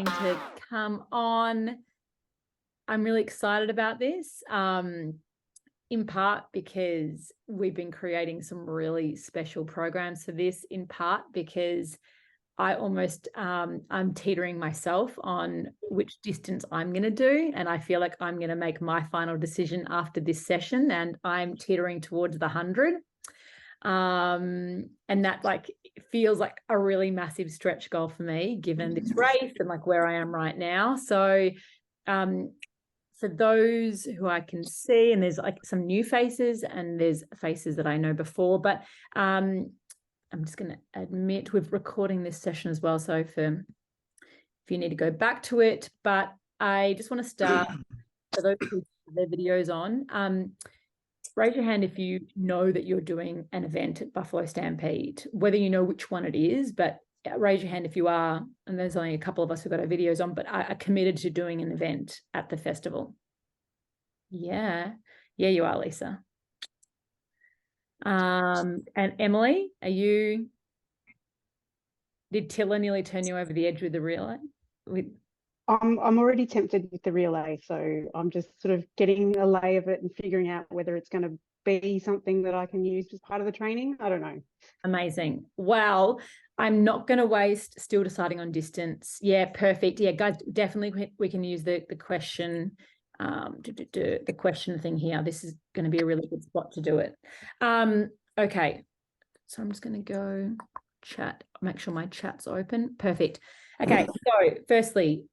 starting to come on. I'm really excited about this, in part because we've been creating some really special programs for this, in part because I almost, I'm teetering myself on which distance I'm going to do. And I feel like I'm going to make my final decision after this session, and I'm teetering towards the 100. And that like feels like a really massive stretch goal for me, given this race and like where I am right now. So, for those who I can see, and there's like some new faces and there's faces that I know before, but I'm just going to admit we're recording this session as well. So if you need to go back to it, but I just want to start for those who have their videos on. Raise your hand if you know that you're doing an event at Buffalo Stampede, whether you know which one it is, but raise your hand if you are. And there's only a couple of us who've got our videos on, but are committed to doing an event at the festival. Yeah. Yeah, you are, Lisa. And Emily, did Tilla nearly turn you over the edge with the relay? I'm already tempted with the relay, so I'm just sort of getting a lay of it and figuring out whether it's going to be something that I can use as part of the training. I don't know. Amazing. Well, I'm not going to waste still deciding on distance. Yeah, perfect. Yeah, guys, definitely we can use the question, the question thing here. This is going to be a really good spot to do it. Okay, so I'm just going to go chat, make sure my chat's open. Perfect. Okay, so firstly,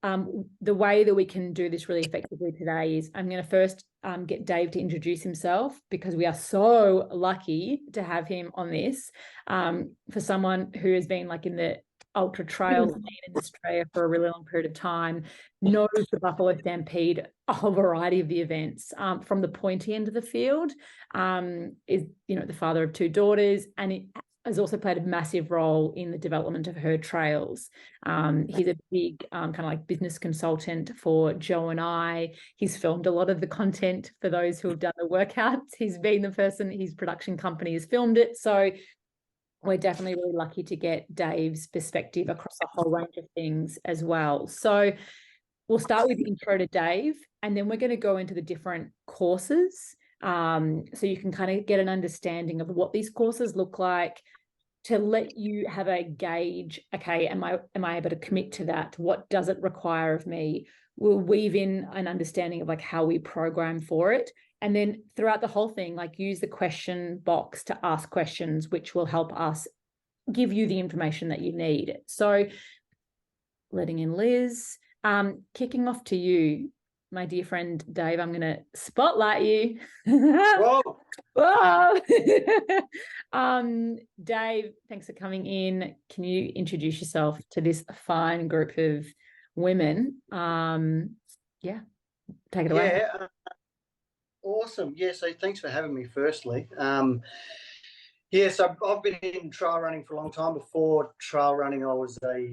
the way that we can do this really effectively today is I'm going to first get Dave to introduce himself, because we are so lucky to have him on this. For someone who has been like in the ultra trail scene in Australia for a really long period of time, knows the Buffalo Stampede, a whole variety of the events, from the pointy end of the field, is, you know, the father of 2 daughters, and it has also played a massive role in the development of her trails. He's a big kind of like business consultant for Joe and I. He's filmed a lot of the content for those who have done the workouts. He's been the person, his production company has filmed it. So we're definitely really lucky to get Dave's perspective across a whole range of things as well. So we'll start with the intro to Dave, and then we're going to go into the different courses. So you can kind of get an understanding of what these courses look like, to let you have a gauge. Okay, am I able to commit to that? What does it require of me? We'll weave in an understanding of like how we program for it. And then throughout the whole thing, like use the question box to ask questions, which will help us give you the information that you need. So letting in Liz, kicking off to you, my dear friend Dave. I'm going to spotlight you. Whoa. Whoa. Dave, thanks for coming in. Can you introduce yourself to this fine group of women? Yeah, take it away. Yeah, awesome. Yeah, so thanks for having me firstly. So I've been in trail running for a long time. Before trail running, I was I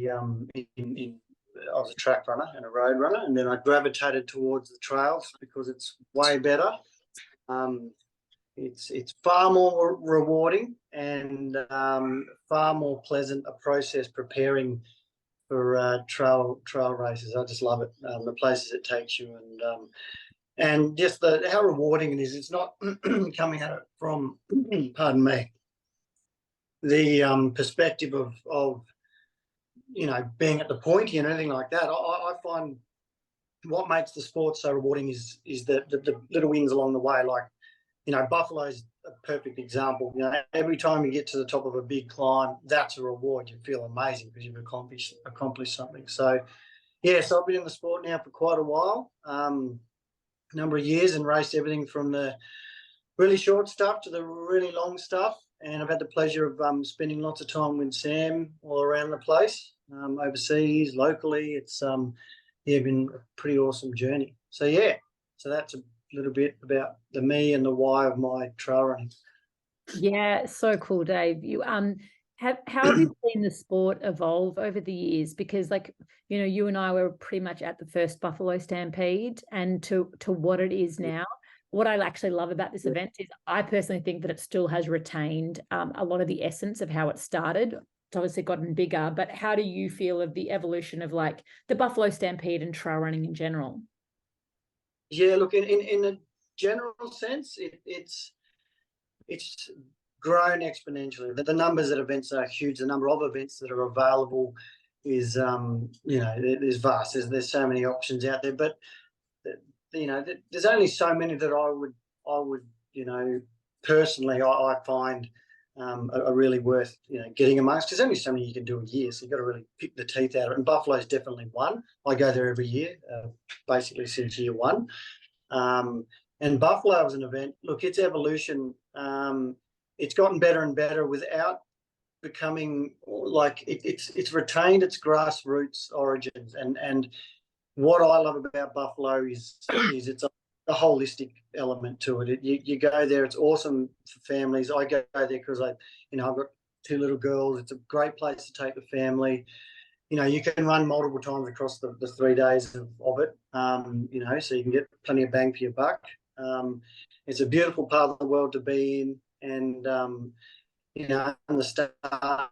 was a track runner and a road runner, and then I gravitated towards the trails because it's way better. It's far more rewarding and far more pleasant a process preparing for trail races. I just love it. The places it takes you, and just how rewarding it is. It's not coming at it from, pardon me, the perspective of you know, being at the pointy and anything like that. I find what makes the sport so rewarding is the little wins along the way. Like, you know, Buffalo's a perfect example. You know, every time you get to the top of a big climb, that's a reward. You feel amazing because you've accomplished something. So, yeah, so I've been in the sport now for quite a while, number of years, and raced everything from the really short stuff to the really long stuff. And I've had the pleasure of spending lots of time with Sam all around the place, overseas, locally. It's been a pretty awesome journey. So yeah, so that's a little bit about the me and the why of my trail running. Yeah, so cool, Dave. You how have you seen the sport evolve over the years? Because, like, you know, you and I were pretty much at the first Buffalo Stampede, and to what it is now. What I actually love about this event is I personally think that it still has retained a lot of the essence of how it started. obviously gotten bigger, but how do you feel of the evolution of like the Buffalo Stampede and trail running in general? Yeah, look, in a general sense, it's grown exponentially. The numbers of events are huge. The number of events that are available is is vast. There's so many options out there, but there's only so many that I would personally I find are really worth getting amongst. There's only so many you can do a year, so you've got to really pick the teeth out of it. And Buffalo's definitely one. I go there every year, basically since year one. And Buffalo as an event, look, its evolution, it's gotten better and better without becoming like it's retained its grassroots origins. And what I love about Buffalo is it's a holistic element to it. You go there, it's awesome for families. I go there because I've got 2 little girls. It's a great place to take the family. You can run multiple times across the 3 days of it, so you can get plenty of bang for your buck. It's a beautiful part of the world to be in, and from the start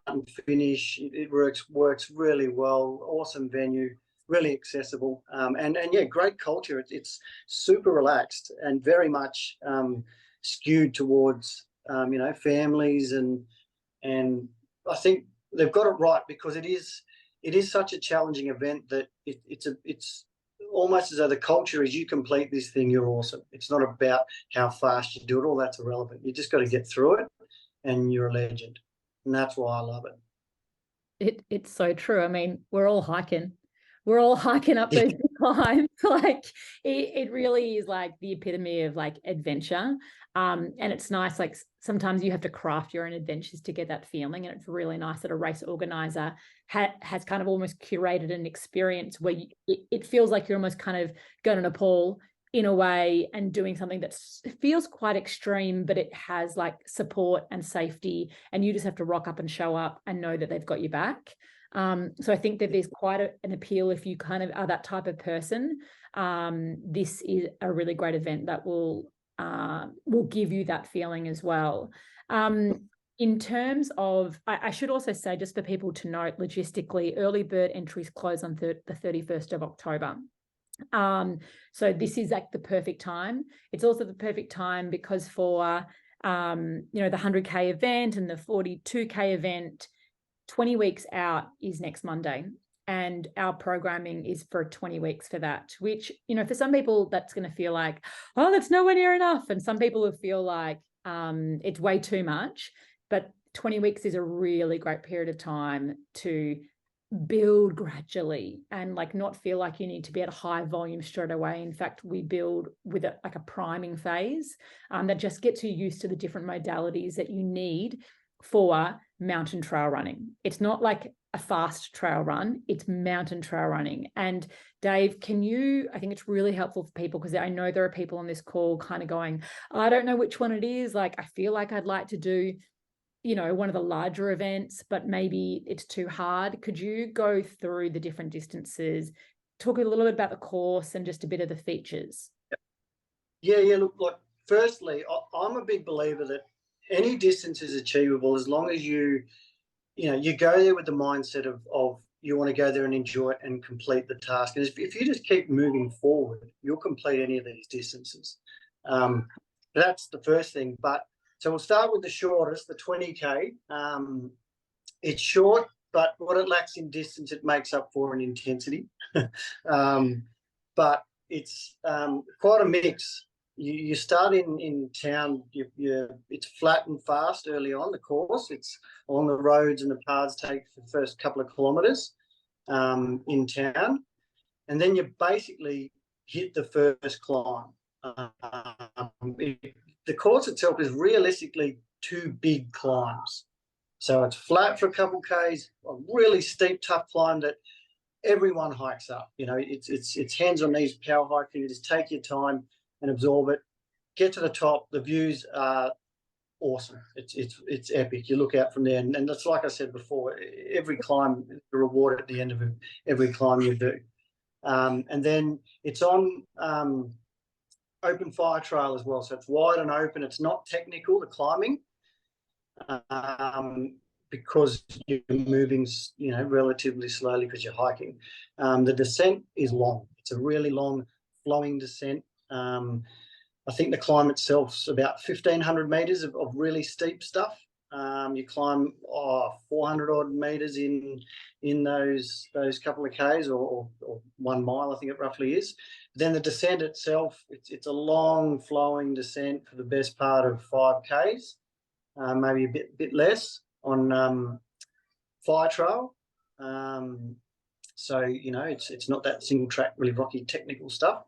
and finish, it works really well. Awesome venue, really accessible, and yeah, great culture. It's super relaxed and very much skewed towards families, and I think they've got it right, because it is such a challenging event that it's almost as though the culture is, you complete this thing, you're awesome. It's not about how fast you do it. All that's irrelevant. You just got to get through it, and you're a legend. And that's why I love it. It's so true. I mean, we're all hiking up those climbs. Like it really is like the epitome of like adventure. And it's nice, like sometimes you have to craft your own adventures to get that feeling. And it's really nice that a race organizer has kind of almost curated an experience where it feels like you're almost kind of going to Nepal in a way and doing something that feels quite extreme, but it has like support and safety, and you just have to rock up and show up and know that they've got your back. So I think that there's quite an appeal if you kind of are that type of person. This is a really great event that will give you that feeling as well. In terms of, I should also say, just for people to note, logistically, early bird entries close on the 31st of October. So this is like the perfect time. It's also the perfect time because for the 100K event and the 42K event, 20 weeks out is next Monday, and our programming is for 20 weeks for that, which, for some people that's going to feel like, oh, that's nowhere near enough. And some people will feel like it's way too much, but 20 weeks is a really great period of time to build gradually and like not feel like you need to be at a high volume straight away. In fact, we build with a priming phase that just gets you used to the different modalities that you need for mountain trail running. It's not like a fast trail run, it's mountain trail running. And Dave, I think it's really helpful for people, because I know there are people on this call kind of going, I don't know which one it is. Like, I feel like I'd like to do, one of the larger events, but maybe it's too hard. Could you go through the different distances, talk a little bit about the course and just a bit of the features? Yeah. Look, firstly, I'm a big believer that any distance is achievable as long as you go there with the mindset of you want to go there and enjoy it and complete the task. And if you just keep moving forward, you'll complete any of these distances. That's the first thing. So we'll start with the shortest, the 20K. It's short, but what it lacks in distance, it makes up for in intensity. But it's quite a mix. You start in town. It's flat and fast early on the course. It's along the roads, and the paths take the first couple of kilometres in town, and then you basically hit the first climb. The course itself is realistically 2 big climbs. So it's flat for a couple Ks, a really steep, tough climb that everyone hikes up. It's hands on knees power hiking. You just take your time and absorb it. Get to the top. The views are awesome. It's epic. You look out from there, and that's like I said before. Every climb is a reward at the end of every climb you do. And then it's on open fire trail as well, so it's wide and open. It's not technical, the climbing, because you're moving, relatively slowly because you're hiking. The descent is long. It's a really long flowing descent. I think the climb itself's about 1,500 meters of really steep stuff. You climb 400 odd meters in those couple of Ks or 1 mile, I think it roughly is. Then the descent itself, it's a long flowing descent for the best part of 5 Ks, maybe a bit less on fire trail. So it's not that single track, really rocky technical stuff.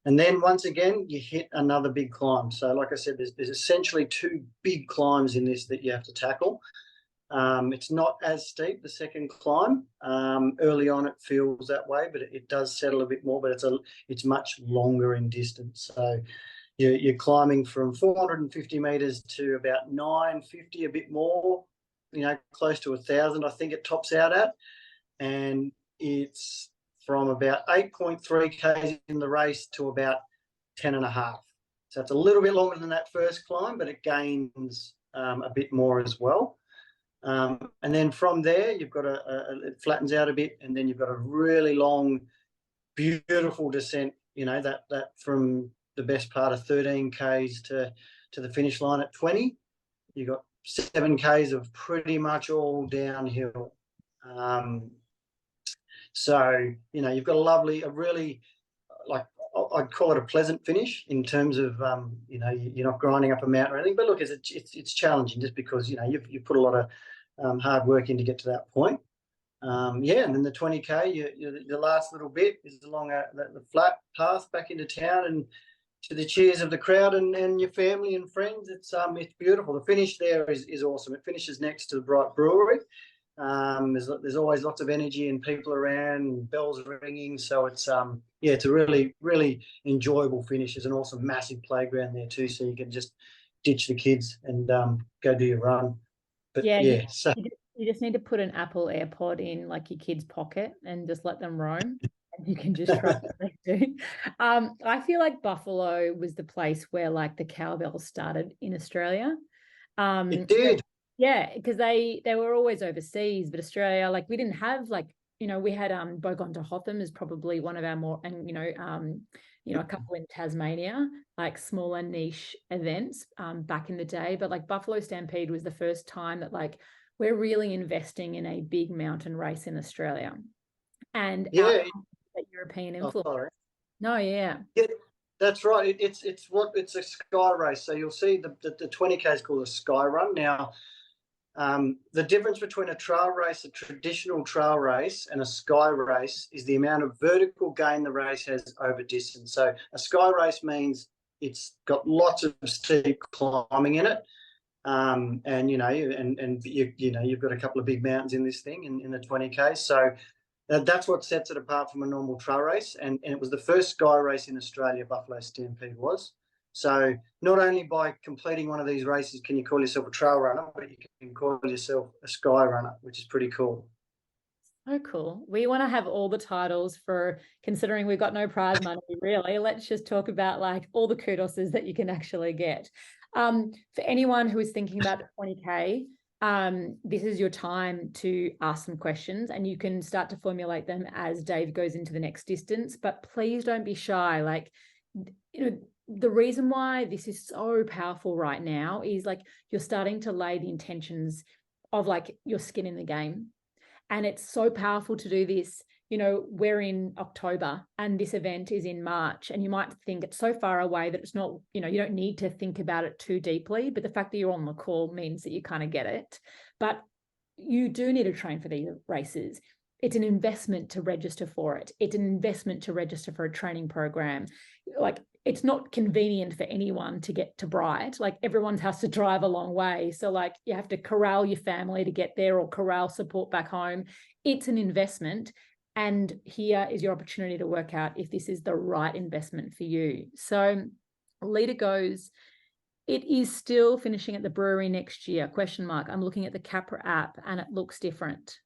And then once again, you hit another big climb. So like I said, there's essentially 2 big climbs in this that you have to tackle. It's not as steep, the second climb. Early on, it feels that way, but it does settle a bit more, but it's much longer in distance. So you're climbing from 450 meters to about 950, a bit more, close to 1,000, I think it tops out at. And it's from about 8.3 Ks in the race to about 10.5. So it's a little bit longer than that first climb, but it gains a bit more as well. And then from there, you've got it flattens out a bit, and then you've got a really long, beautiful descent, that from the best part of 13 Ks to the finish line at 20. You've got 7 Ks of pretty much all downhill. So, you've got a really, like, I'd call it a pleasant finish in terms of, you're not grinding up a mountain or anything. But look, it's challenging just because, you've put a lot of hard work in to get to that point. And then the 20K, the last little bit is along the flat path back into town and to the cheers of the crowd and your family and friends. It's beautiful. The finish there is awesome. It finishes next to the Bright Brewery. There's always lots of energy and people around, and bells ringing. So it's it's a really, really enjoyable finish. There's an awesome massive playground there too, so you can just ditch the kids and go do your run. But so you just need to put an Apple AirPod in like your kid's pocket and just let them roam. And you can just trust what they do. I feel like Buffalo was the place where like the cowbells started in Australia. It did. Yeah, because they were always overseas, but Australia, like we didn't have like, we had Bogon to Hotham is probably one of our more, and a couple in Tasmania, like smaller niche events back in the day. But like Buffalo Stampede was the first time that like we're really investing in a big mountain race in Australia. And that European influence. Oh, sorry. No, yeah. Yeah, that's right. It's a sky race. So you'll see the 20K is called a sky run. Now, the difference between a trail race, a traditional trail race, and a sky race is the amount of vertical gain the race has over distance. So a sky race means it's got lots of steep climbing in it, and you've got a couple of big mountains in this thing in the 20K. So that's what sets it apart from a normal trail race. And it was the first sky race in Australia, Buffalo Stampede was. So not only by completing one of these races can you call yourself a trail runner, but you can call yourself a sky runner, which is pretty cool. So cool. We want to have all the titles for, considering we've got no prize money, really. Let's just talk about like all the kudoses that you can actually get. For anyone who is thinking about the 20K, this is your time to ask some questions, and you can start to formulate them as Dave goes into the next distance. But please don't be shy. Like, the reason why this is so powerful right now is like you're starting to lay the intentions of like your skin in the game. And it's so powerful to do this. We're in October and this event is in March, and you might think it's so far away that it's not, you don't need to think about it too deeply. But the fact that you're on the call means that you kind of get it. But you do need to train for these races. It's an investment to register for it. It's an investment to register for a training program. Like, it's not convenient for anyone to get to Bright. Like, everyone has to drive a long way. So like you have to corral your family to get there or corral support back home. It's an investment. And here is your opportunity to work out if this is the right investment for you. So leader goes, it is still finishing at the brewery next year, ? I'm looking at the Capra app and it looks different.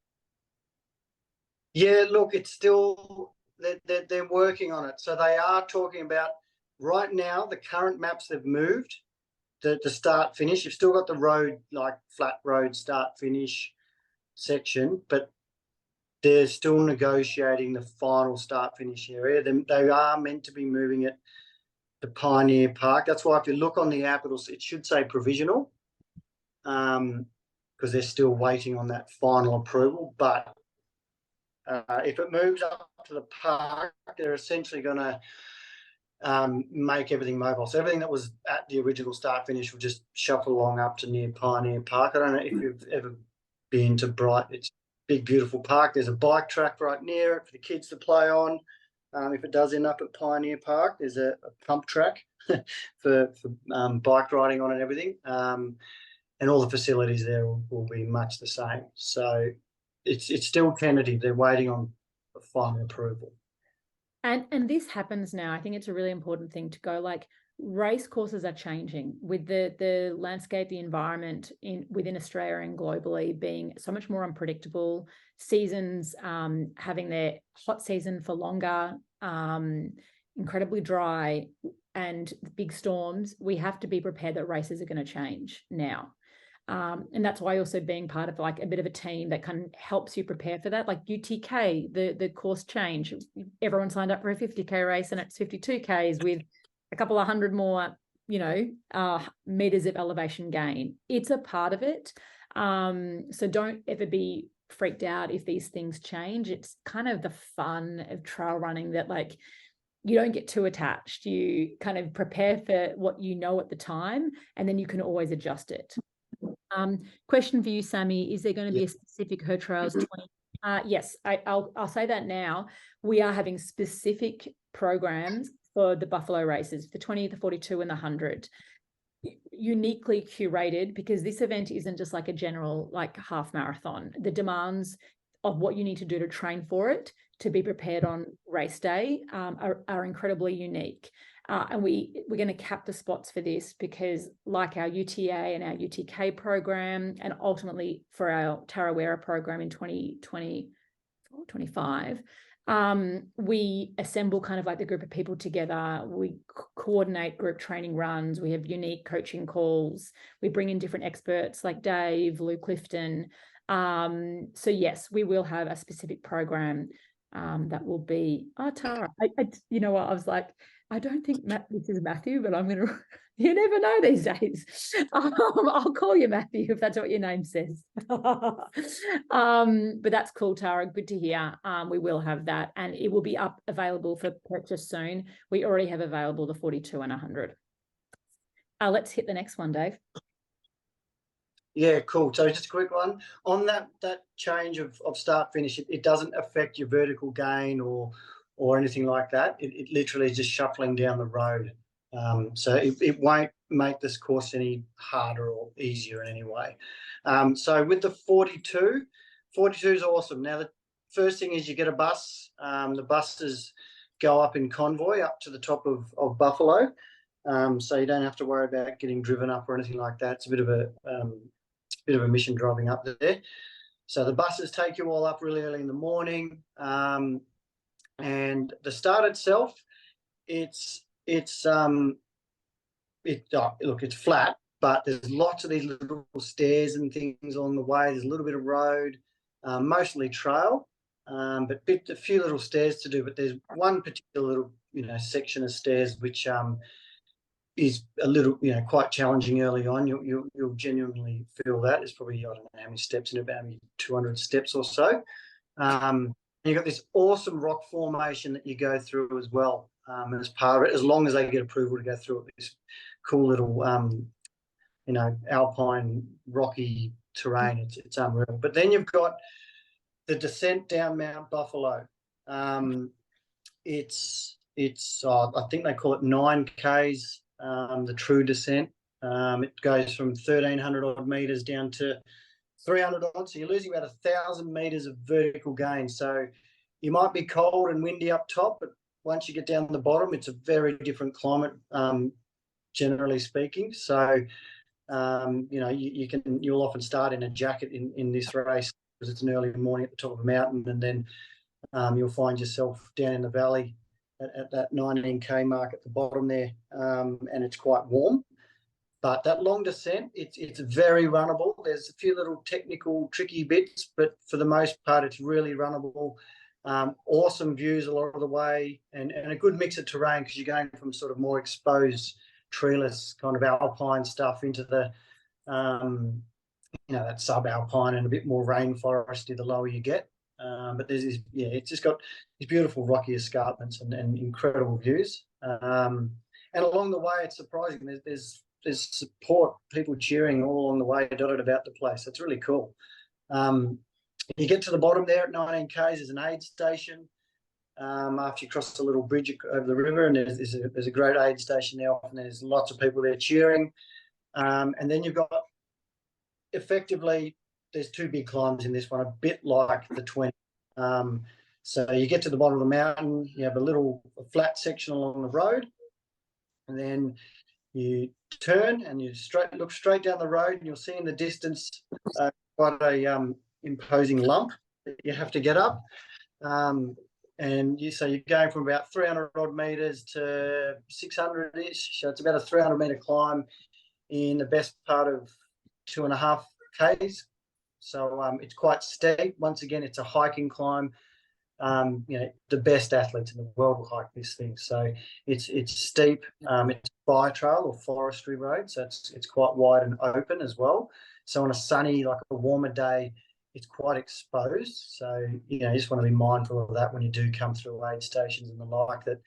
Yeah, look, it's still, they're working on it. So they are talking about, right now, the current maps they've moved the start finish. You've still got the road, like flat road start finish section, but they're still negotiating the final start finish area. They are meant to be moving it to Pioneer Park. That's why if you look on the app, it should say provisional, because they're still waiting on that final approval. But if it moves up to the park, they're essentially going to make everything mobile. So everything that was at the original start finish will just shuffle along up to near Pioneer Park. I don't know if you've ever been to Bright. It's a big, beautiful park. There's a bike track right near it for the kids to play on. If it does end up at Pioneer Park, there's a pump track for bike riding on and everything. And all the facilities there will be much the same. So it's still tentative. They're waiting on the final approval. And this happens now. I think it's a really important thing to go, like, race courses are changing with the landscape, the environment within Australia and globally being so much more unpredictable. Seasons having their hot season for longer, incredibly dry, and big storms. We have to be prepared that races are going to change now. And that's why also being part of like a bit of a team that kind of helps you prepare for that. Like UTK, the course change. Everyone signed up for a 50K race and it's 52Ks with a couple of hundred more, meters of elevation gain. It's a part of it. So don't ever be freaked out if these things change. It's kind of the fun of trail running that, like, you don't get too attached. You kind of prepare for what you know at the time, and then you can always adjust it. Question for you, Sammy. Is there going to be a specific Her Trails 20? Yes, I'll say that now. We are having specific programs for the Buffalo races, the 20, the 42 and the 100. Uniquely curated, because this event isn't just like a general like half marathon. The demands of what you need to do to train for it, to be prepared on race day, are incredibly unique. And we're going to cap the spots for this because, like our UTA and our UTK program, and ultimately for our Tarawera program in 2025, we assemble kind of like the group of people together. We coordinate group training runs. We have unique coaching calls. We bring in different experts like Dave, Lou Clifton. So yes, we will have a specific program that will be, Tara, you know what, I was like, I don't think this is Matthew, but I'm going to, you never know these days. I'll call you Matthew if that's what your name says. But that's cool, Tara. Good to hear. We will have that, and it will be available for purchase soon. We already have available the 42 and 100. Let's hit the next one, Dave. Yeah, cool. So just a quick one on that change of start finish. It doesn't affect your vertical gain or anything like that. It literally is just shuffling down the road. So it won't make this course any harder or easier in any way. So with the 42 is awesome. Now the first thing is you get a bus. The buses go up in convoy up to the top of Buffalo. So you don't have to worry about getting driven up or anything like that. It's a bit of a mission driving up there. So the buses take you all up really early in the morning. And the start itself, it's flat, but there's lots of these little stairs and things along the way. There's a little bit of road, mostly trail, but a few little stairs to do. But there's one particular little, section of stairs which is a little, quite challenging early on. You'll genuinely feel that. It's probably, I don't know how many steps in, about 200 steps or so. You've got this awesome rock formation that you go through as well. And as part of it, as long as they get approval to go through it, this cool little, alpine rocky terrain. It's unreal. But then you've got the descent down Mount Buffalo. It's I think they call it 9Ks, the true descent. It goes from 1,300 odd meters down to 300 odd, so you're losing about 1,000 meters of vertical gain. So you might be cold and windy up top, but once you get down the bottom, it's a very different climate, generally speaking. So you'll often start in a jacket in this race because it's an early morning at the top of a mountain, and then you'll find yourself down in the valley at that 19K mark at the bottom there, and it's quite warm. But that long descent, it's very runnable. There's a few little technical, tricky bits, but for the most part, it's really runnable. Awesome views a lot of the way, and a good mix of terrain, because you're going from sort of more exposed, treeless kind of alpine stuff into the, that subalpine and a bit more rainforesty the lower you get. But there's this, it's just got these beautiful rocky escarpments and incredible views. And along the way, it's surprising. There's support, people cheering all along the way, dotted about the place. It's really cool. You get to the bottom there at 19 k's. There's an aid station. After you cross the little bridge over the river, and there's a great aid station there. Often there's lots of people there cheering. And then you've got, effectively, there's two big climbs in this one, a bit like the 20. So you get to the bottom of the mountain, you have a flat section along the road, and then you turn and you look straight down the road, and you'll see in the distance quite a imposing lump that you have to get up. And so you're going from about 300 odd meters to 600-ish. So it's about a 300 meter climb in the best part of 2.5 k's. So it's quite steep. Once again, it's a hiking climb. The best athletes in the world will hike this thing. So it's steep. It's by trail or forestry road, so it's quite wide and open as well. So on a sunny, like a warmer day, it's quite exposed. So you just want to be mindful of that when you do come through aid stations and the like, that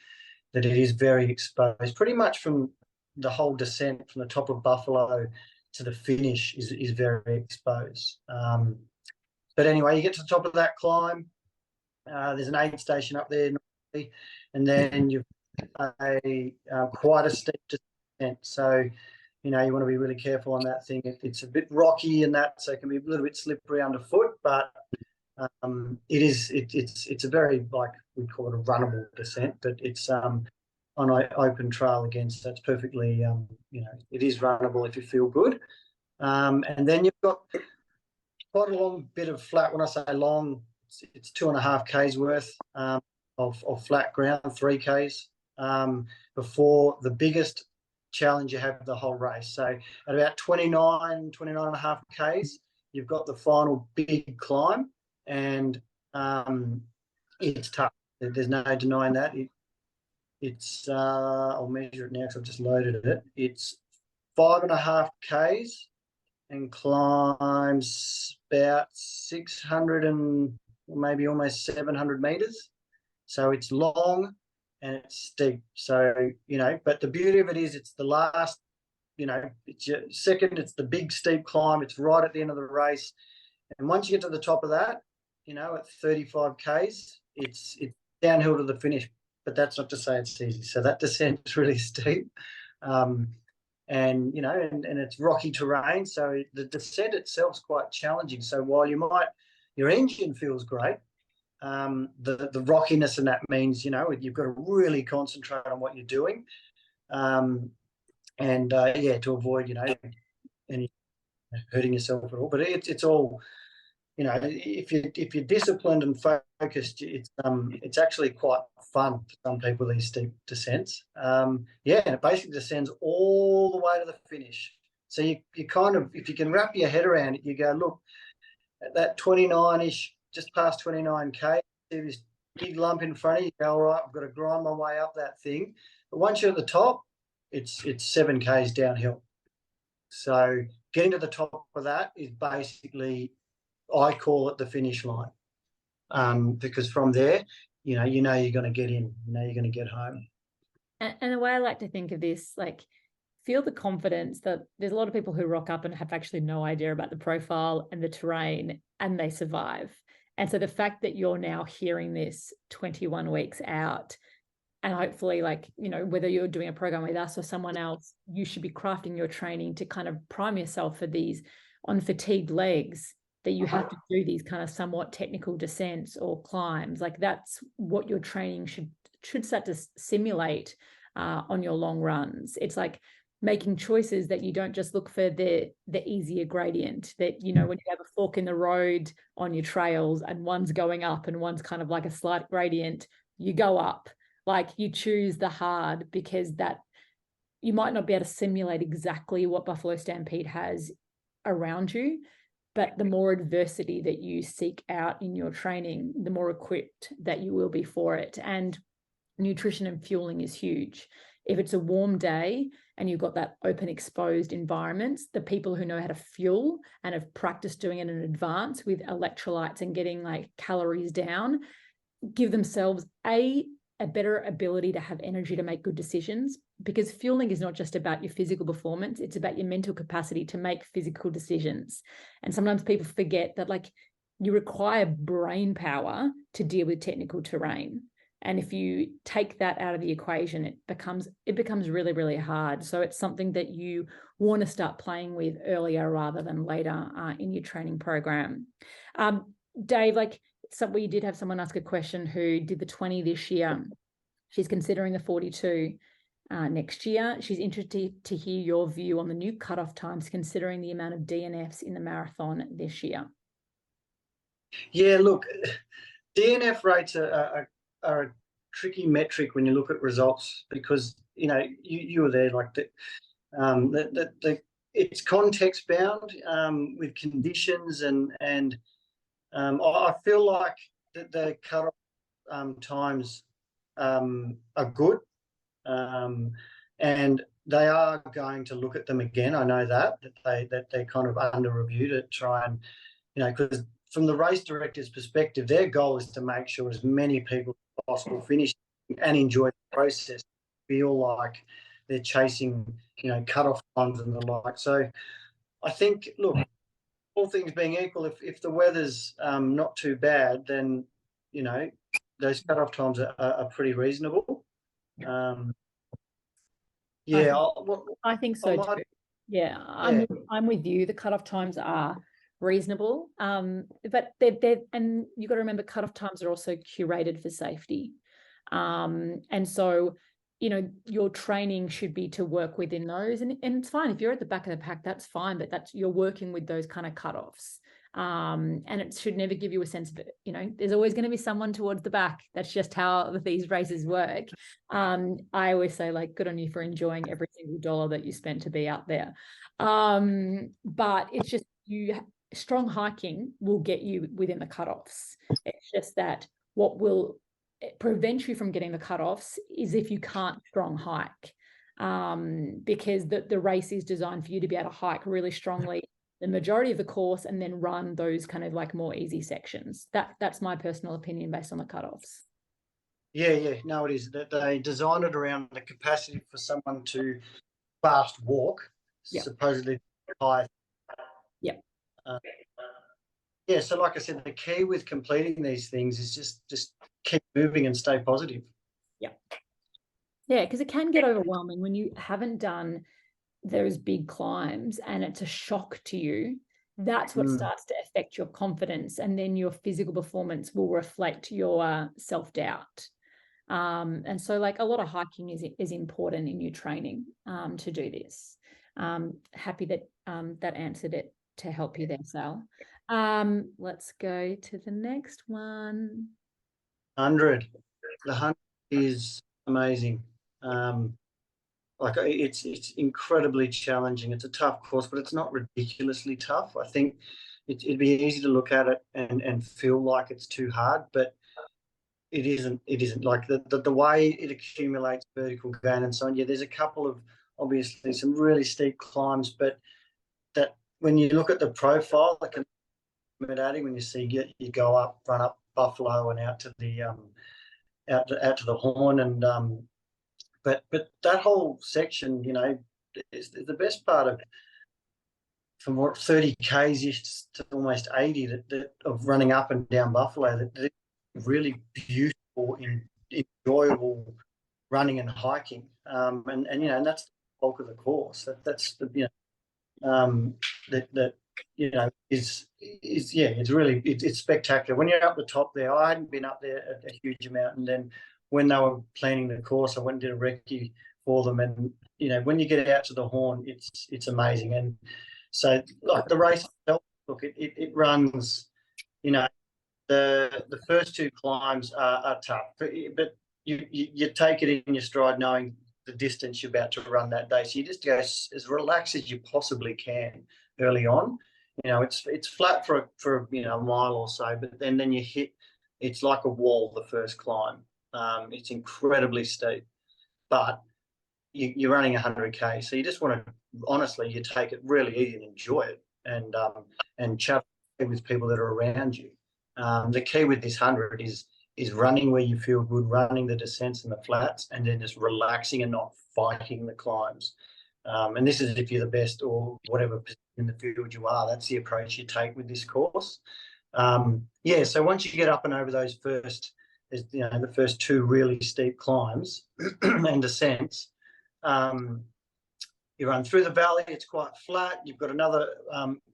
it is very exposed. Pretty much from the whole descent from the top of Buffalo to the finish is very exposed. But anyway, you get to the top of that climb. There's an aid station up there, and then you've quite a steep descent. So, you want to be really careful on that thing. It's a bit rocky and that, so it can be a little bit slippery underfoot. But it's a very, like, we call it a runnable descent, but it's on an open trail again, so it's perfectly, it is runnable if you feel good. And then you've got quite a long bit of flat. When I say long, it's 2.5 k's worth of flat ground, 3 k's, before the biggest challenge you have the whole race. So at about 29.5 k's, you've got the final big climb, and it's tough. There's no denying that. It's I'll measure it now because I've just loaded it. It's 5.5 k's and climbs about 600 and maybe almost 700 meters. So it's long and it's steep. So, but the beauty of it is it's the last, it's your second, it's the big steep climb. It's right at the end of the race. And once you get to the top of that, at 35 k's, it's downhill to the finish. But that's not to say it's easy. So that descent is really steep. And it's rocky terrain. So the descent itself is quite challenging. So while your engine feels great, the rockiness in that means, you've got to really concentrate on what you're doing. To avoid, any hurting yourself at all. But it's all, if you're disciplined and focused, it's actually quite fun for some people, these steep descents. And it basically descends all the way to the finish. So you kind of, if you can wrap your head around it, you go, look, at that 29-ish, just past 29k, see this big lump in front of you, you go, all right, I've got to grind my way up that thing. But once you're at the top, it's 7 k's downhill. So getting to the top of that is basically, I call it the finish line, because from there, you're going to get in, you're going to get home. And the way I like to think of this, like, feel the confidence that there's a lot of people who rock up and have actually no idea about the profile and the terrain, and they survive. And so the fact that you're now hearing this 21 weeks out, and hopefully, like, whether you're doing a program with us or someone else, you should be crafting your training to kind of prime yourself for these on fatigued legs, that you have to do these kind of somewhat technical descents or climbs. Like, that's what your training should start to simulate on your long runs. It's like making choices that you don't just look for the easier gradient, that, when you have a fork in the road on your trails and one's going up and one's kind of like a slight gradient, you go up. Like, you choose the hard, because that, you might not be able to simulate exactly what Buffalo Stampede has around you, but the more adversity that you seek out in your training, the more equipped that you will be for it. And nutrition and fueling is huge. If it's a warm day and you've got that open, exposed environment, the people who know how to fuel and have practiced doing it in advance with electrolytes and getting like calories down, give themselves a better ability to have energy to make good decisions, because fueling is not just about your physical performance, it's about your mental capacity to make physical decisions. And sometimes people forget that like you require brain power to deal with technical terrain. And if you take that out of the equation, it becomes really, really hard. So it's something that you want to start playing with earlier rather than later in your training program. Dave, like you did have someone ask a question who did the 20 this year. She's considering the 42 next year. She's interested to hear your view on the new cutoff times, considering the amount of DNFs in the marathon this year. Yeah, look, DNF rates are a tricky metric when you look at results, because you were there, like it's context bound with conditions, and I feel like the cutoff times are good, and they are going to look at them again. I know that they're kind of under review to try and, because from the race director's perspective, their goal is to make sure as many people as possible finish and enjoy the process, feel like they're chasing, cutoff times and the like. So I think, look, all things being equal, if the weather's not too bad, then, those cutoff times are pretty reasonable. I think so too. Yeah, I'm with you. The cutoff times are reasonable, but they're and you've got to remember, cutoff times are also curated for safety, and so your training should be to work within those, and it's fine if you're at the back of the pack, that's fine, but you're working with those kind of cutoffs. And it should never give you a sense of it. There's always going to be someone towards the back. That's just how these races work. I always say, like, good on you for enjoying every single dollar that you spent to be out there. But it's just strong hiking will get you within the cutoffs. It's just that what will prevent you from getting the cutoffs is if you can't strong hike, because the race is designed for you to be able to hike really strongly the majority of the course and then run those kind of like more easy sections. That's my personal opinion based on the cutoffs. Yeah, no, it is. That they designed it around the capacity for someone to fast walk, supposedly high. Yep. So like I said, the key with completing these things is just keep moving and stay positive. Yeah, because it can get overwhelming when you haven't done those big climbs and it's a shock to you. That's what starts to affect your confidence, and then your physical performance will reflect your self-doubt. And so like a lot of hiking is important in your training to do this. Happy that that answered it to help you there, Sal. Let's go to the next one. 100. The 100 is amazing. Like it's incredibly challenging. It's a tough course, but it's not ridiculously tough. I think it'd be easy to look at it and feel like it's too hard, but it isn't. It isn't. Like the way it accumulates vertical gain and so on. Yeah, there's a couple of obviously some really steep climbs, but that when you look at the profile, like when you see you go up, run up Buffalo and out to the out to the Horn, and but that whole section, is the best part of from what 30 k's to almost 80 that of running up and down Buffalo. That really beautiful, enjoyable running and hiking, and that's the bulk of the course. That's the it's really it's spectacular when you're up the top there. I hadn't been up there a huge amount, and then when they were planning the course, I went and did a recce for them, and when you get out to the Horn, it's amazing. And so like the race itself, look, it runs, the first two climbs are tough, but you take it in your stride knowing the distance you're about to run that day. So you just go as relaxed as you possibly can early on. You know, it's flat for you know, a mile or so, but then you hit, it's like a wall the first climb. It's incredibly steep, but you're running 100k, so you just want to, honestly, you take it really easy and enjoy it, and chat with people that are around you. The key with this 100 is running where you feel good, running the descents and the flats, and then just relaxing and not fighting the climbs. And this is if you're the best or whatever position in the field you are. That's the approach you take with this course. Yeah, so once you get up and over those first, you know, the first 2 really steep climbs and descents, you run through the valley. It's quite flat. You've got another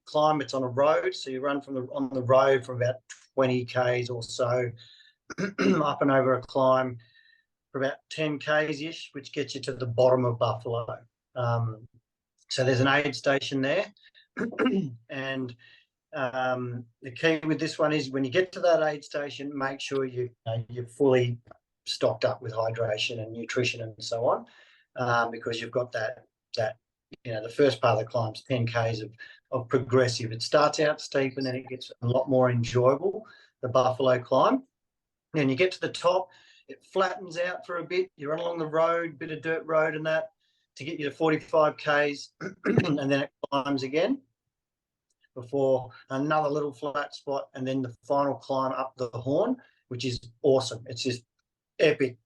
climb. It's on a road, so you run on the road for about 20 k's or so, up and over a climb for about 10 k's ish, which gets you to the bottom of Buffalo. So there's an aid station there, and the key with this one is when you get to that aid station, make sure you're fully stocked up with hydration and nutrition and so on, because you've got that you know, the first part of the climb's 10 k's of progressive. It starts out steep and then it gets a lot more enjoyable, the Buffalo climb. Then you get to the top, it flattens out for a bit. You run along the road, bit of dirt road and that, to get you to 45 k's, and then it climbs again before another little flat spot, and then the final climb up the Horn, which is awesome. It's just epic,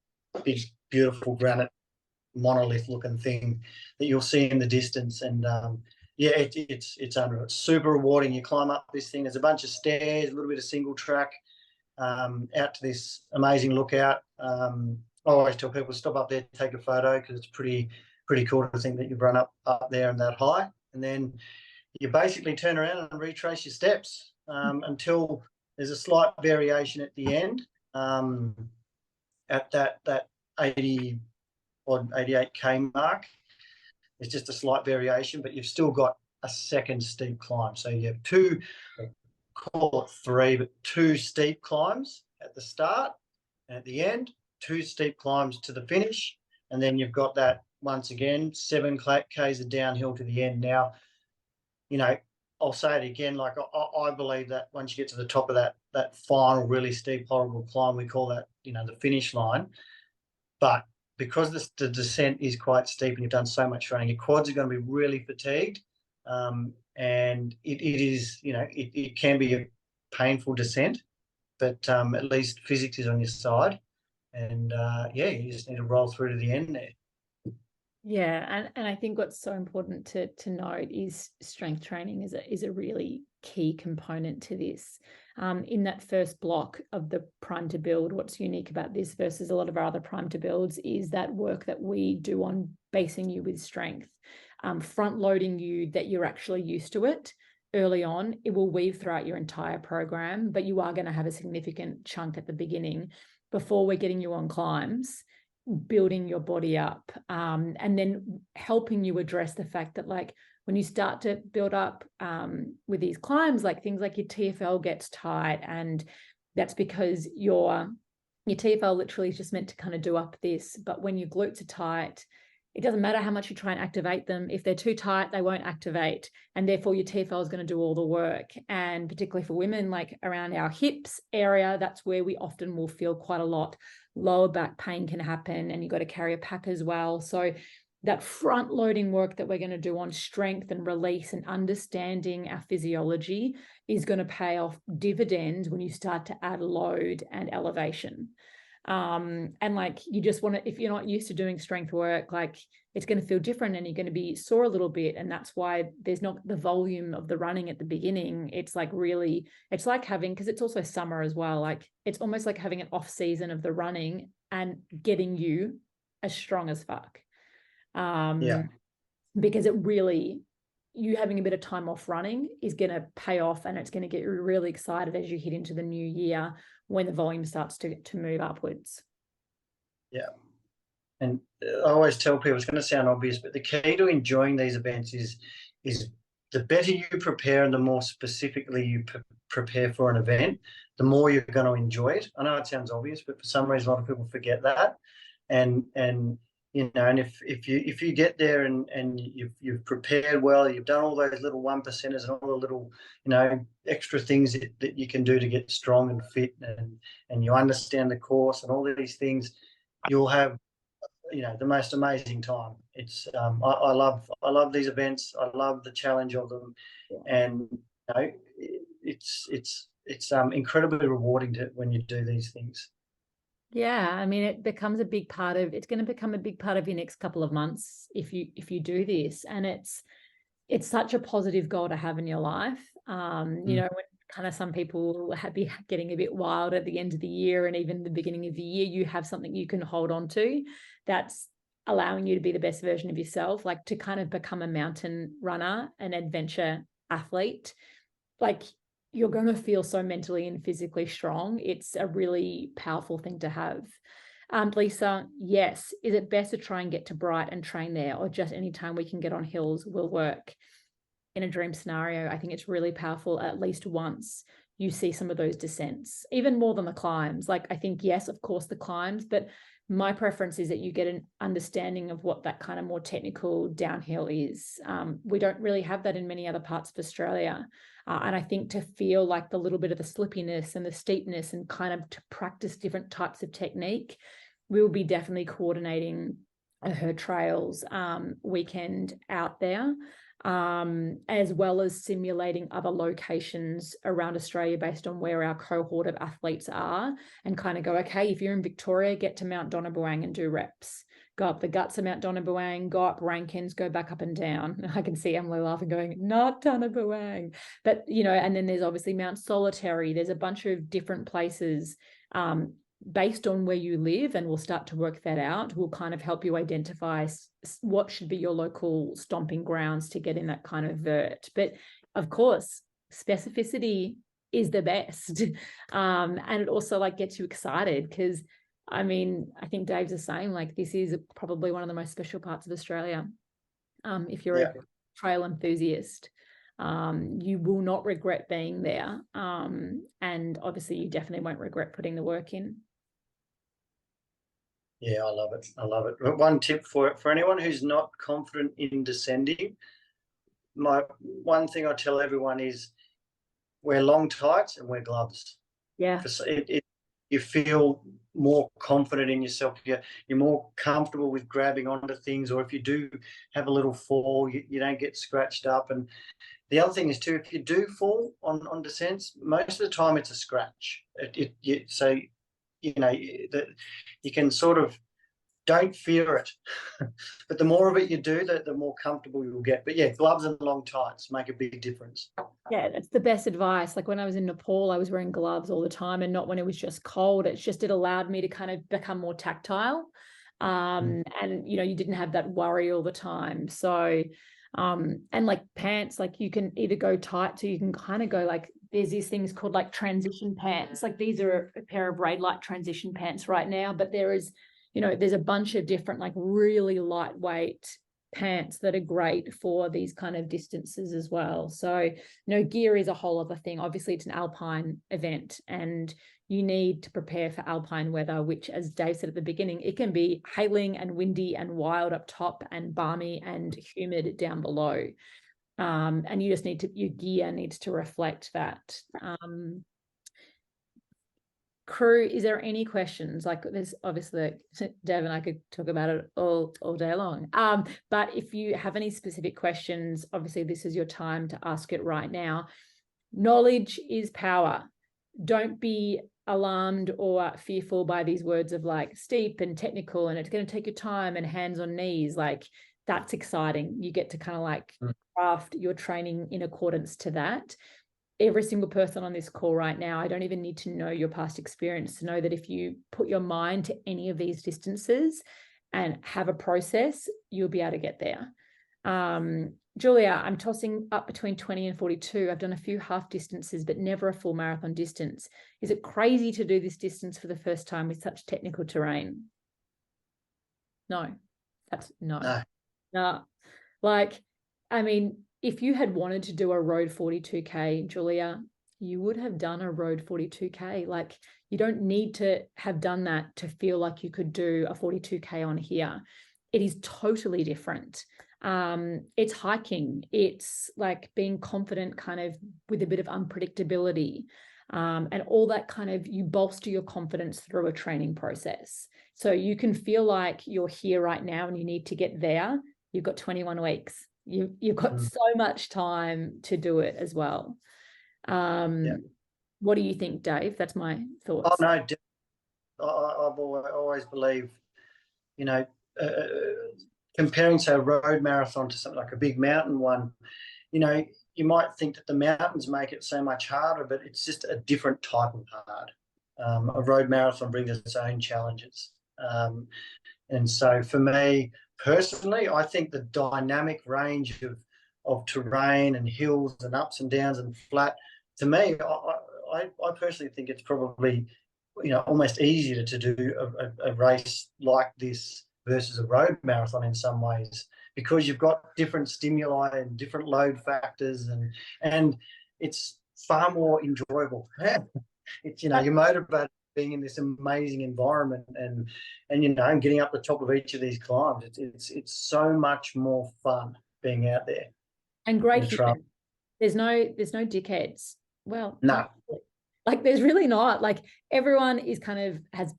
big, beautiful granite monolith looking thing that you'll see in the distance. And yeah, it's unreal. It's super rewarding. You climb up this thing. There's a bunch of stairs, a little bit of single track, out to this amazing lookout. I always tell people, stop up there, take a photo, because it's pretty cool to think that you've run up there and that high. And then you basically turn around and retrace your steps until there's a slight variation at the end, at that 80 or 88k mark. It's just a slight variation, but you've still got a second steep climb. So you have 2, call it 3, but 2 steep climbs at the start, and at the end, 2 steep climbs to the finish. And then you've got that, once again, 7 k's of downhill to the end. Now, you know, I'll say it again, like I believe that once you get to the top of that final really steep, horrible climb, we call that, you know, the finish line. But because the descent is quite steep and you've done so much running, your quads are going to be really fatigued. And it is, you know, it can be a painful descent, but at least physics is on your side. And yeah, you just need to roll through to the end there. Yeah, and I think what's so important to note is strength training is a really key component to this. In that first block of the Prime to Build, what's unique about this versus a lot of our other Prime to Builds is that work that we do on basing you with strength, front loading you that you're actually used to it early on. It will weave throughout your entire program, but you are going to have a significant chunk at the beginning before we're getting you on climbs, building your body up, and then helping you address the fact that, like, when you start to build up with these climbs, like things like your TFL gets tight, and that's because your TFL literally is just meant to kind of do up this. But when your glutes are tight, it doesn't matter how much you try and activate them. If they're too tight, they won't activate, and therefore your TFL is going to do all the work. And particularly for women, like around our hips area, that's where we often will feel quite a lot. Lower back pain can happen, and you've got to carry a pack as well. So that front loading work that we're going to do on strength and release and understanding our physiology is going to pay off dividends when you start to add load and elevation. And like, you just want to, if you're not used to doing strength work, like, it's going to feel different and you're going to be sore a little bit. And that's why there's not the volume of the running at the beginning. It's like really, it's like having, because it's also summer as well, like it's almost like having an off season of the running and getting you as strong as fuck. Yeah, because it really, you having a bit of time off running is going to pay off, and it's going to get you really excited as you hit into the new year when the volume starts to move upwards. Yeah. And I always tell people, it's going to sound obvious, but the key to enjoying these events is the better you prepare and the more specifically you prepare for an event, the more you're going to enjoy it. I know it sounds obvious, but for some reason, a lot of people forget that. And you know, and if you get there and you've prepared well, you've done all those little 1%ers and all the little, you know, extra things that you can do to get strong and fit, and you understand the course and all these things, you'll have, you know, the most amazing time. It's I love these events. I love the challenge of them, and you know, it's incredibly rewarding when you do these things. Yeah, I mean, it becomes a big part of, it's going to become a big part of your next couple of months if you do this, and it's such a positive goal to have in your life. You know, when kind of some people be getting a bit wild at the end of the year and even the beginning of the year, you have something you can hold on to that's allowing you to be the best version of yourself, like to kind of become a mountain runner, an adventure athlete. Like, you're going to feel so mentally and physically strong. It's a really powerful thing to have. Lisa, yes. Is it best to try and get to Bright and train there, or just any time we can get on hills will work? In a dream scenario, I think it's really powerful at least once you see some of those descents, even more than the climbs. Like, I think, yes, of course, the climbs, but my preference is that you get an understanding of what that kind of more technical downhill is. We don't really have that in many other parts of Australia. And I think to feel like the little bit of the slippiness and the steepness and kind of to practice different types of technique, we'll be definitely coordinating a Her Trails weekend out there, as well as simulating other locations around Australia based on where our cohort of athletes are, and kind of go, okay, if you're in Victoria, get to Mount Donabuang and do reps. Go up the guts of Mount Donabuang, go up Rankins, go back up and down. I can see Emily laughing, going, not Donabuang. But, you know, and then there's obviously Mount Solitary. There's a bunch of different places based on where you live, and we'll start to work that out. We'll kind of help you identify what should be your local stomping grounds to get in that kind of vert. But of course, specificity is the best. And it also like gets you excited, because I mean, I think Dave's the same. Like, this is probably one of the most special parts of Australia. If you're a trail enthusiast, you will not regret being there. And obviously you definitely won't regret putting the work in. Yeah, I love it. I love it. One tip for anyone who's not confident in descending, my one thing I tell everyone is wear long tights and wear gloves. Yeah. You feel more confident in yourself. You're more comfortable with grabbing onto things, or if you do have a little fall, you don't get scratched up. And the other thing is too, if you do fall on descents, most of the time it's a scratch. So, you know, that you can sort of don't fear it. But the more of it you do, the more comfortable you'll get. But yeah, gloves and long tights make a big difference. Yeah, that's the best advice. Like when I was in Nepal, I was wearing gloves all the time, and not when it was just cold. It's just, it allowed me to kind of become more tactile. And, you know, you didn't have that worry all the time. So, and like pants, like you can either go tight, so you can kind of go like, there's these things called like transition pants. Like these are a pair of Braid Light transition pants right now, but there is, you know, there's a bunch of different like really lightweight pants that are great for these kind of distances as well. So, you know, gear is a whole other thing. Obviously it's an alpine event, and you need to prepare for alpine weather, which, as Dave said at the beginning, it can be hailing and windy and wild up top and balmy and humid down below. And you just need to, your gear needs to reflect that. Crew, is there any questions? Like, there's obviously, Dave and I could talk about it all day long. But if you have any specific questions, obviously this is your time to ask it right now. Knowledge is power. Don't be alarmed or fearful by these words of like steep and technical, and it's going to take your time and hands on knees. Like, that's exciting. You get to kind of like craft your training in accordance to that. Every single person on this call right now, I don't even need to know your past experience to know that if you put your mind to any of these distances and have a process, you'll be able to get there. Julia, I'm tossing up between 20 and 42. I've done a few half distances, but never a full marathon distance. Is it crazy to do this distance for the first time with such technical terrain? No, that's no. Like, I mean, if you had wanted to do a road 42K, Julia, you would have done a road 42K. Like, you don't need to have done that to feel like you could do a 42K on here. it is totally different. It's hiking, it's like being confident kind of with a bit of unpredictability, and all that kind of, you bolster your confidence through a training process. So you can feel like you're here right now and you need to get there. You've got 21 weeks. You've got so much time to do it as well. What do you think, Dave? That's my thoughts. Oh, no, I've always believed, you know, comparing, say, a road marathon to something like a big mountain one, you know, you might think that the mountains make it so much harder, but it's just a different type of hard. A road marathon brings its own challenges. And so for me personally, I think the dynamic range of terrain and hills and ups and downs and flat, to me, I personally think it's probably, you know, almost easier to do a race like this versus a road marathon in some ways, because you've got different stimuli and different load factors, and it's far more enjoyable. It's, you know, you're motivated being in this amazing environment and you know, and getting up the top of each of these climbs. It's so much more fun being out there. And great humans. There's no dickheads. Well, no. Like there's really not. Like everyone is kind of has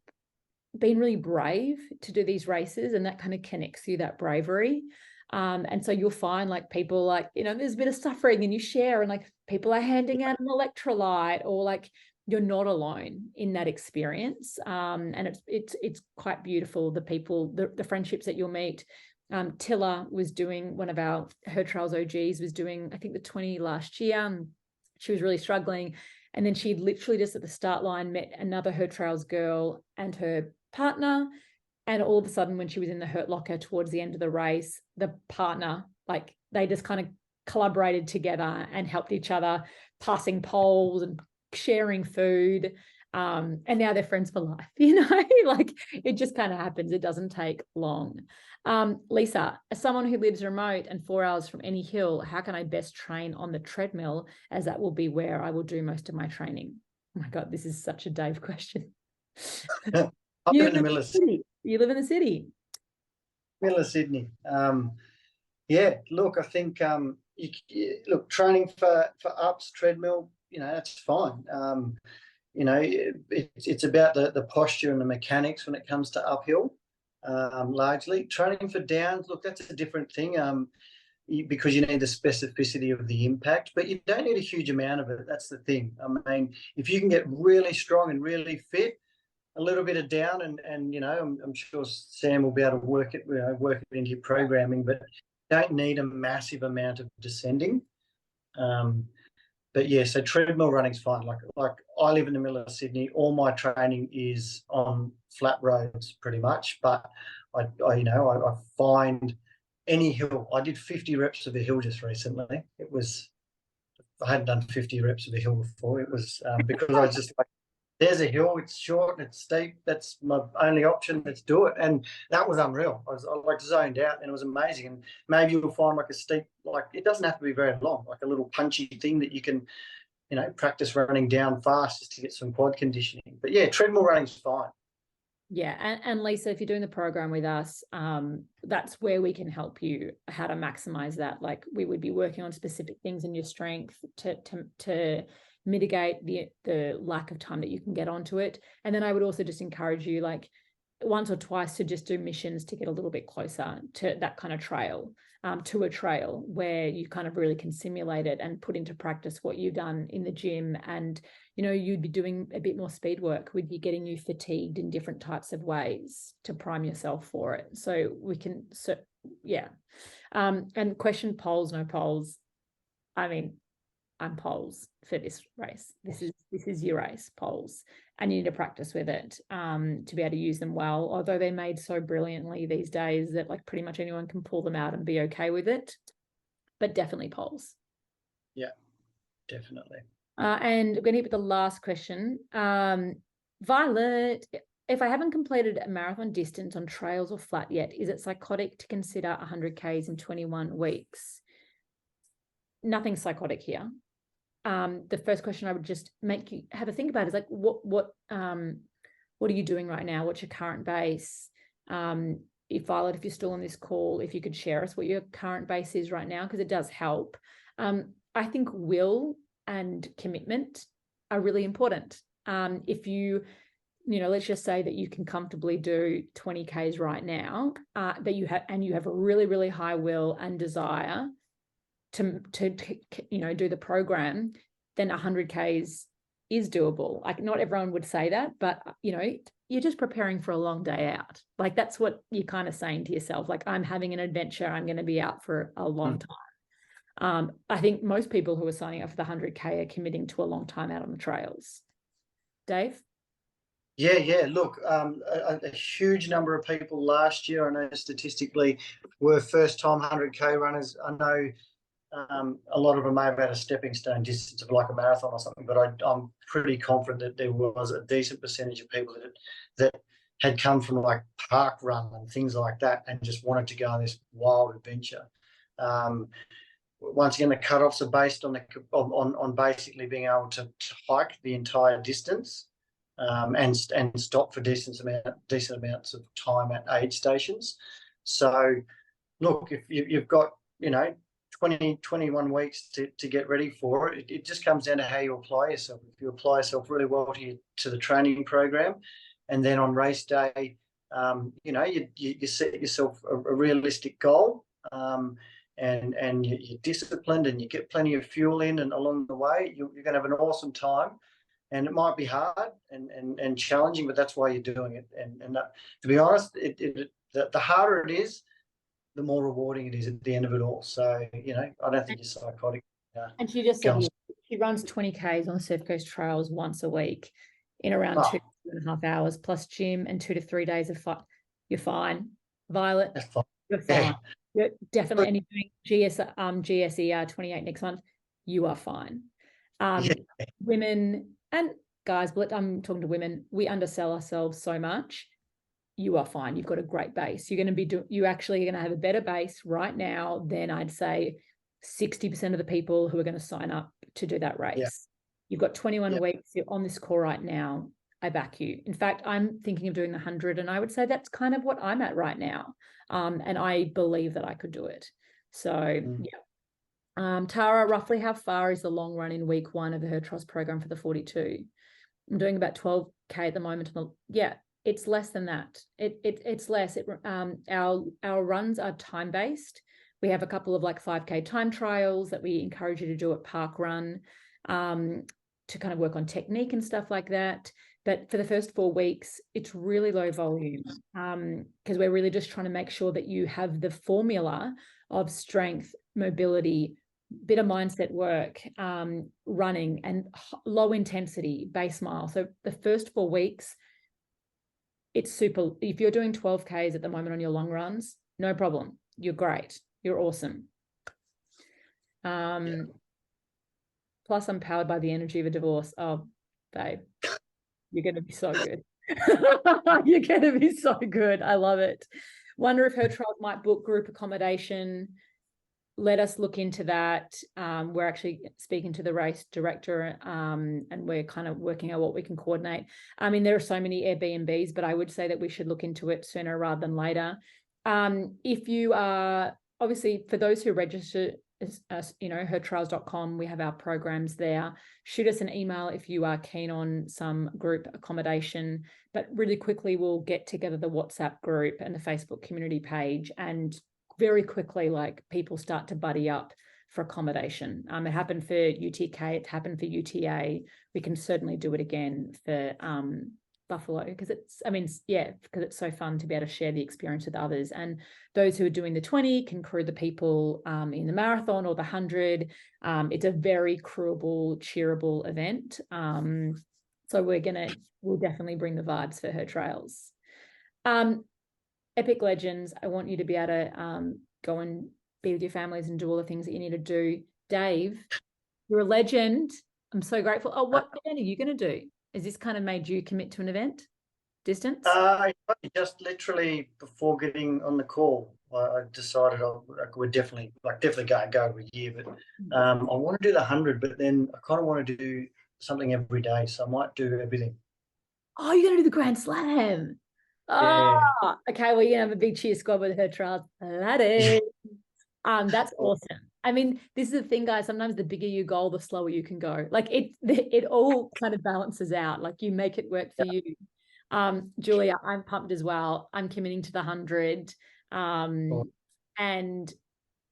been really brave to do these races, and that kind of connects you, that bravery. And so you'll find like people, like, you know, there's a bit of suffering and you share, and like people are handing out an electrolyte, or like you're not alone in that experience. And it's quite beautiful. The people, the friendships that you'll meet. Tilla was doing one of her trials OGs was doing, I think, the 20 last year. She was really struggling. And then she literally just at the start line met another Her Trails girl and her partner. And all of a sudden, when she was in the Hurt Locker towards the end of the race, the partner, like they just kind of collaborated together and helped each other, passing poles and sharing food. And now they're friends for life, you know, like it just kind of happens. It doesn't take long. Lisa, as someone who lives remote and 4 hours from any hill, how can I best train on the treadmill, as that will be where I will do most of my training? Oh my God, this is such a Dave question. You live in the middle of Sydney. You live in the city. Middle of Sydney. Yeah, look, I think look, training for ups, treadmill, you know, that's fine. You know, it's about the posture and the mechanics when it comes to uphill, largely. Training for downs, look, that's a different thing, because you need the specificity of the impact, but you don't need a huge amount of it. That's the thing. I mean, if you can get really strong and really fit, a little bit of down, and you know, I'm sure Sam will be able to work it into your programming, but don't need a massive amount of descending. But yeah, so treadmill running's fine. Like I live in the middle of Sydney. All my training is on flat roads pretty much, but I find any hill. I did 50 reps of a hill just recently. I hadn't done 50 reps of a hill before. It was because I was just like, there's a hill, it's short and it's steep, that's my only option, let's do it. And that was unreal. I like zoned out, and it was amazing. And maybe you'll find like a steep, like it doesn't have to be very long, like a little punchy thing that you can, you know, practice running down fast just to get some quad conditioning. But yeah, treadmill running's fine. Yeah, and Lisa, if you're doing the program with us, that's where we can help you how to maximize that. Like we would be working on specific things in your strength to mitigate the lack of time that you can get onto it. And then I would also just encourage you, like once or twice, to just do missions to get a little bit closer to that kind of trail, to a trail where you kind of really can simulate it and put into practice what you've done in the gym. And, you know, you'd be doing a bit more speed work, would be getting you fatigued in different types of ways to prime yourself for it. So we can, yeah. And question poles, no poles. I mean, I'm poles for this race. This is your race, poles, and you need to practice with it to be able to use them well. Although they're made so brilliantly these days that like pretty much anyone can pull them out and be okay with it. But definitely poles. Yeah, definitely. And we're going to hit with the last question. Violet, if I haven't completed a marathon distance on trails or flat yet, is it psychotic to consider 100 Ks in 21 weeks? Nothing psychotic here. The first question I would just make you have a think about is like, what are you doing right now? What's your current base? Violet, if you're still on this call, if you could share us what your current base is right now, because it does help. I think will and commitment are really important. If you let's just say that you can comfortably do 20 Ks right now, that you have a really, really high will and desire to do the program, then 100 Ks is doable. Like, not everyone would say that, but you're just preparing for a long day out. Like, that's what you're kind of saying to yourself. Like, I'm having an adventure. I'm going to be out for a long time. I think most people who are signing up for the 100K are committing to a long time out on the trails. Dave? Yeah. Look, a huge number of people last year, I know statistically, were first-time 100K runners. I know a lot of them may have had a stepping stone distance of like a marathon or something, but I'm pretty confident that there was a decent percentage of people that had come from like park run and things like that and just wanted to go on this wild adventure. Once again, the cutoffs are based on basically being able to hike the entire distance. And stop for decent amounts of time at aid stations. So, look, if you've got 21 weeks to get ready for it, it just comes down to how you apply yourself. If you apply yourself really well to the training program, and then on race day, you set yourself a realistic goal, and you're disciplined, and you get plenty of fuel in, and along the way, you're going to have an awesome time. And it might be hard and challenging, but that's why you're doing it. And to be honest, the harder it is, the more rewarding it is at the end of it all. So, I don't think you're psychotic. And she just said she runs 20 Ks on the Surf Coast Trails once a week in around 2.5 hours, plus gym and 2 to 3 days of fun. You're fine. Violet, That's fine. You're fine. Yeah. You're definitely, and you're doing GSER 28 next month, you are fine. Women and guys, but I'm talking to women, we undersell ourselves so much. You are fine. You've got a great base. You're going to be you actually are going to have a better base right now than I'd say 60% of the people who are going to sign up to do that race. Yeah. You've got 21 weeks. You're on this call right now. I back you. In fact, I'm thinking of doing the 100, and I would say that's kind of what I'm at right now. And I believe that I could do it. So, Tara, roughly how far is the long run in week 1 of the Her Trust program for the 42? I'm doing about 12K at the moment. It's less than that. It's less. Our runs are time-based. We have a couple of like 5K time trials that we encourage you to do at Park Run to kind of work on technique and stuff like that. But for the first 4 weeks, it's really low volume because we're really just trying to make sure that you have the formula of strength, mobility, bit of mindset work, running, and low intensity base mile. So the first 4 weeks, it's super. If you're doing 12Ks at the moment on your long runs, no problem. You're great. You're awesome. Plus, I'm powered by the energy of a divorce. Oh, babe, you're going to be so good. You're going to be so good. I love it. Wonder if Her Trials might book group accommodation. Let us look into that. We're actually speaking to the race director and we're kind of working out what we can coordinate. I mean, there are so many Airbnbs, but I would say that we should look into it sooner rather than later. If you are, obviously, for those who register, hertrials.com, we have our programs there. Shoot us an email if you are keen on some group accommodation. But really quickly, we'll get together the WhatsApp group and the Facebook community page, and very quickly, like, people start to buddy up for accommodation. It happened for UTK, it happened for UTA. We can certainly do it again for Buffalo because it's so fun to be able to share the experience with others. And those who are doing the 20 can crew the people in the marathon or the 100. It's a very crewable, cheerable event. So we'll definitely bring the vibes for Her Trails. Epic Legends, I want you to be able to go and be with your families and do all the things that you need to do. Dave, you're a legend. I'm so grateful. Oh, what event are you going to do? Has this kind of made you commit to an event? Distance? Just literally before getting on the call, I decided I would definitely go every year. But I want to do the 100, but then I kind of want to do something every day, so I might do everything. Oh, you're going to do the Grand Slam. Oh, okay. Well, you have a big cheer squad with her trials. Laddie. That's awesome. I mean, this is the thing, guys. Sometimes the bigger you goal, the slower you can go. Like it all kind of balances out. Like you make it work for you. Julia, I'm pumped as well. I'm committing to the 100. And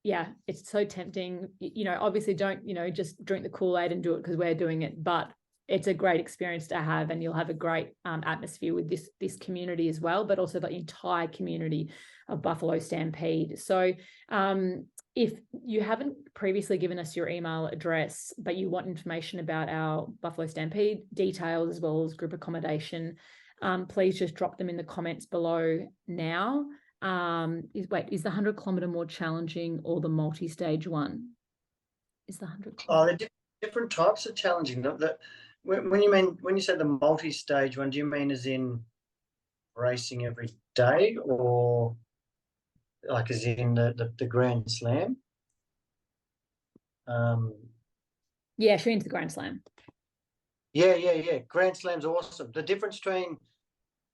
yeah, it's so tempting. Obviously don't, just drink the Kool-Aid and do it because we're doing it, but it's a great experience to have, and you'll have a great atmosphere with this community as well, but also the entire community of Buffalo Stampede. So if you haven't previously given us your email address, but you want information about our Buffalo Stampede details as well as group accommodation, please just drop them in the comments below now. Is the 100-kilometer more challenging or the multi-stage one? Is the 100? Oh, they're different types of challenging. When you said the multi-stage one, do you mean as in racing every day, or like as in the Grand Slam? Yeah, she means the Grand Slam. Yeah. Grand Slam's awesome. The difference between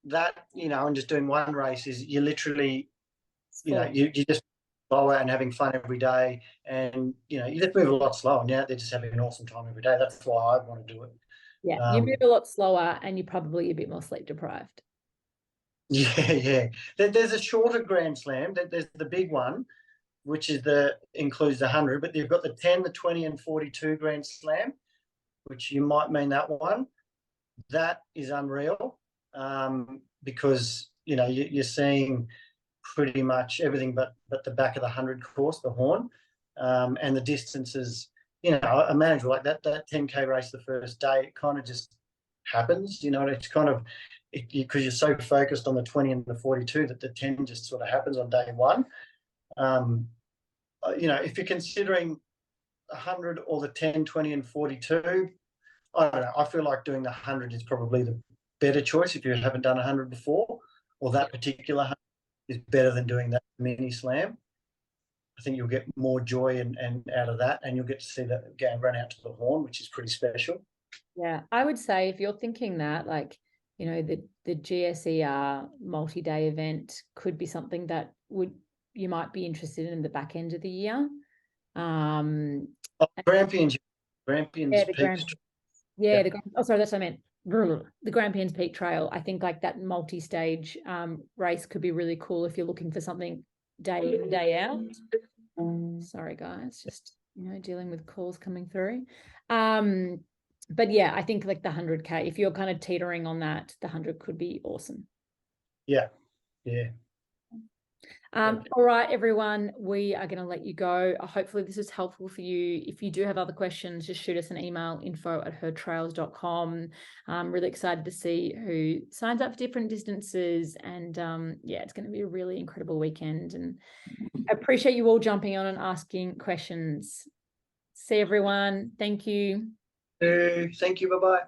that, and just doing one race is you literally, you just go out and having fun every day, and you just move a lot slower. And they're just having an awesome time every day. That's why I want to do it. Yeah, you move a lot slower, and you're probably a bit more sleep deprived. Yeah. There's a shorter Grand Slam. There's the big one, which is includes the 100, but you've got the 10, the 20, and 42 Grand Slam, which you might mean that one. That is unreal, because you're seeing pretty much everything but the back of the 100 course, the Horn, and the distances, are manageable. Like that 10K race the first day, it kind of just happens. It's kind of because you're so focused on the 20 and the 42 that the 10 just sort of happens on day one. If you're considering 100 or the 10, 20, and 42, I don't know. I feel like doing the 100 is probably the better choice if you haven't done 100 before, or that particular 100 is better than doing that mini slam. I think you'll get more joy and out of that, and you'll get to see that game run out to the Horn, which is pretty special. Yeah, I would say if you're thinking that, like, the GSER multi-day event could be something that you might be interested in the back end of the year. Grampians yeah, that's what I meant. The Grampians Peak Trail. I think like that multi-stage race could be really cool if you're looking for something day in, day out. Sorry, guys, just dealing with calls coming through. But yeah, I think like the 100K, if you're kind of teetering on that, the 100 could be awesome. Yeah. All right, everyone, we are going to let you go. Hopefully this is helpful for you. If you do have other questions, just shoot us an email, info@hertrails.com. I'm really excited to see who signs up for different distances. And yeah, it's going to be a really incredible weekend. And I appreciate you all jumping on and asking questions. See everyone. Thank you. Thank you. Bye-bye.